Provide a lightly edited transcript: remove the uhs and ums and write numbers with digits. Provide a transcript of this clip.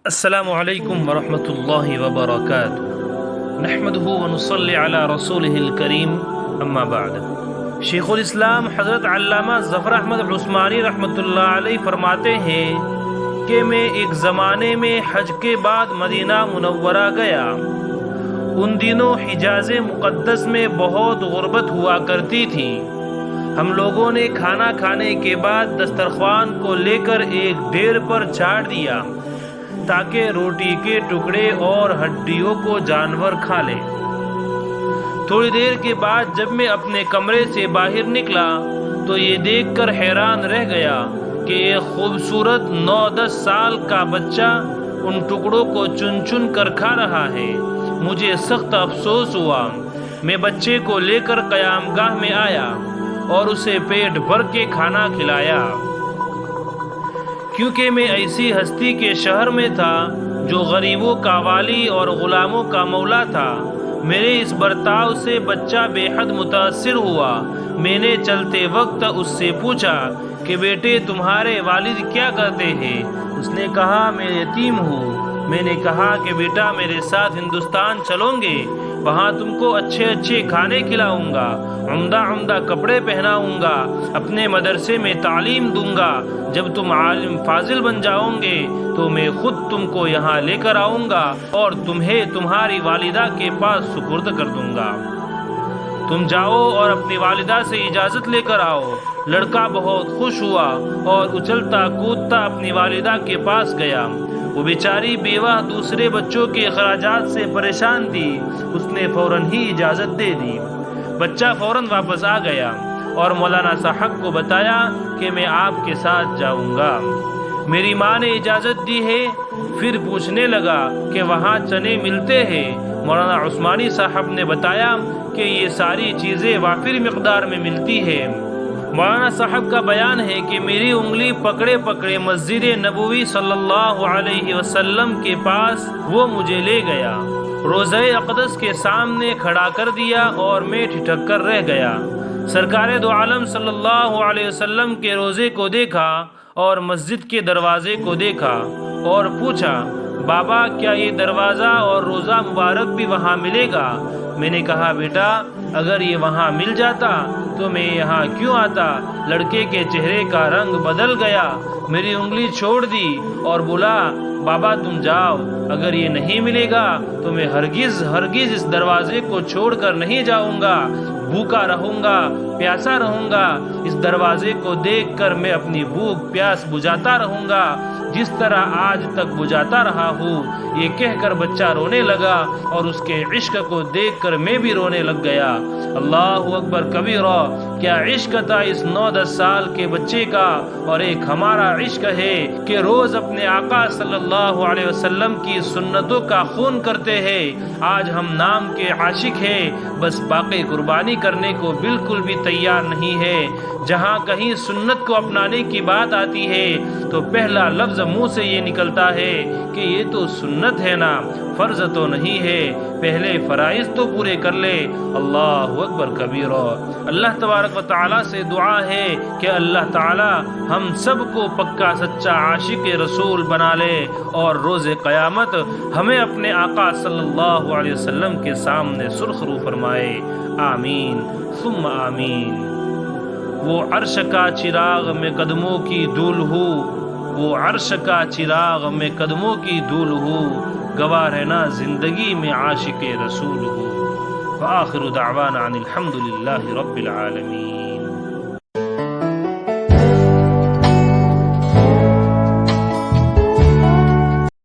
السلام علیکم ورحمۃ اللہ وبرکاتہ، نحمدہ ونصلی علی رسولہ الکریم، اما بعد۔ شیخ الاسلام حضرت علامہ ظفر احمد عثمانی رحمۃ اللہ علیہ فرماتے ہیں کہ میں ایک زمانے میں حج کے بعد مدینہ منورہ گیا۔ ان دنوں حجاز مقدس میں بہت غربت ہوا کرتی تھی۔ ہم لوگوں نے کھانا کھانے کے بعد دسترخوان کو لے کر ایک ڈھیر پر جھاڑ دیا تاکہ روٹی کے ٹکڑے اور ہڈیوں کو جانور کھا لے۔ تھوڑی دیر کے بعد جب میں اپنے کمرے سے باہر نکلا تو یہ دیکھ کر حیران رہ گیا کہ ایک خوبصورت 9-10 سال کا بچہ ان ٹکڑوں کو چن چن کر کھا رہا ہے۔ مجھے سخت افسوس ہوا۔ میں بچے کو لے کر قیام گاہ میں آیا اور اسے پیٹ بھر کے کھانا کھلایا، کیونکہ میں ایسی ہستی کے شہر میں تھا جو غریبوں کا والی اور غلاموں کا مولا تھا۔ میرے اس برتاؤ سے بچہ بے حد متاثر ہوا۔ میں نے چلتے وقت اس سے پوچھا کہ بیٹے تمہارے والد کیا کرتے ہیں؟ اس نے کہا میں یتیم ہوں۔ میں نے کہا کہ بیٹا میرے ساتھ ہندوستان چلو گے، وہاں تم کو اچھے اچھے کھانے کھلاؤں گا، عمدہ عمدہ کپڑے پہناؤں گا، اپنے مدرسے میں تعلیم دوں گا۔ جب تم عالم فاضل بن جاؤں گے تو میں خود تم کو یہاں لے کر آؤں گا اور تمہیں تمہاری والدہ کے پاس سپرد کر دوں گا۔ تم جاؤ اور اپنی والدہ سے اجازت لے کر آؤ۔ لڑکا بہت خوش ہوا اور اچھلتا کودتا اپنی والدہ کے پاس گیا۔ وہ بیچاری بیوہ دوسرے بچوں کے اخراجات سے پریشان تھی۔ اس نے فوراً ہی اجازت دے دی۔ بچہ فوراً واپس آ گیا اور مولانا صاحب کو بتایا کہ میں آپ کے ساتھ جاؤں گا۔ میری ماں نے اجازت دی ہے۔ پھر پوچھنے لگا کہ وہاں چنے ملتے ہیں؟ مولانا عثمانی صاحب نے بتایا کہ یہ ساری چیزیں وافر مقدار میں ملتی ہیں۔ مولانا صاحب کا بیان ہے کہ میری انگلی پکڑے پکڑے مسجد نبوی صلی اللہ علیہ وسلم کے پاس وہ مجھے لے گیا، روضہ اقدس کے سامنے کھڑا کر دیا اور میں ٹھٹک کر رہ گیا۔ سرکار دو عالم صلی اللہ علیہ وسلم کے روضے کو دیکھا اور مسجد کے دروازے کو دیکھا اور پوچھا بابا کیا یہ دروازہ اور روضہ مبارک بھی وہاں ملے گا؟ میں نے کہا بیٹا اگر یہ وہاں مل جاتا تو میں یہاں کیوں آتا؟ لڑکے کے چہرے کا رنگ بدل گیا، میری انگلی چھوڑ دی اور بولا بابا تم جاؤ، اگر یہ نہیں ملے گا تو میں ہرگز اس دروازے کو چھوڑ کر نہیں جاؤں گا، بھوکا رہوں گا، پیاسا رہوں گا۔ اس دروازے کو دیکھ کر میں اپنی بھوک پیاس بجھاتا رہوں گا جس طرح آج تک بجھاتا رہا ہوں۔ یہ کہہ کر بچہ رونے لگا اور اس کے عشق کو دیکھ کر میں بھی رونے لگ گیا۔ اللہ اکبر کبیرہ! کیا عشق تھا اس 9-10 سال کے بچے کا، اور ایک ہمارا عشق ہے کہ روز اپنے آقا صلی اللہ علیہ وسلم کی سنتوں کا خون کرتے ہیں۔ آج ہم نام کے عاشق ہیں، بس باقی قربانی کرنے کو بالکل بھی تیار نہیں ہے۔ جہاں کہیں سنت کو اپنانے کی بات آتی ہے تو پہلا لفظ منہ سے یہ نکلتا ہے کہ یہ تو سنت ہے نا، فرض تو نہیں ہے، پہلے فرائض تو پورے کر لے۔ اللہ اکبر کبیرہ! اللہ تبارک و تعالیٰ سے دعا ہے کہ اللہ تعالیٰ ہم سب کو پکا سچا عاشق رسول بنا لے اور روز قیامت ہمیں اپنے آقا صلی اللہ علیہ وسلم کے سامنے سرخ رو فرمائے۔ آمین ثم آمین۔ وہ عرش کا چراغ میں قدموں کی دھول ہوں، وہ عرش کا چراغ میں قدموں کی دھول ہوں، گواہ رہنا زندگی میں عاشق رسول ہوں۔ وآخر دعوانا ان الحمد للہ رب العالمین۔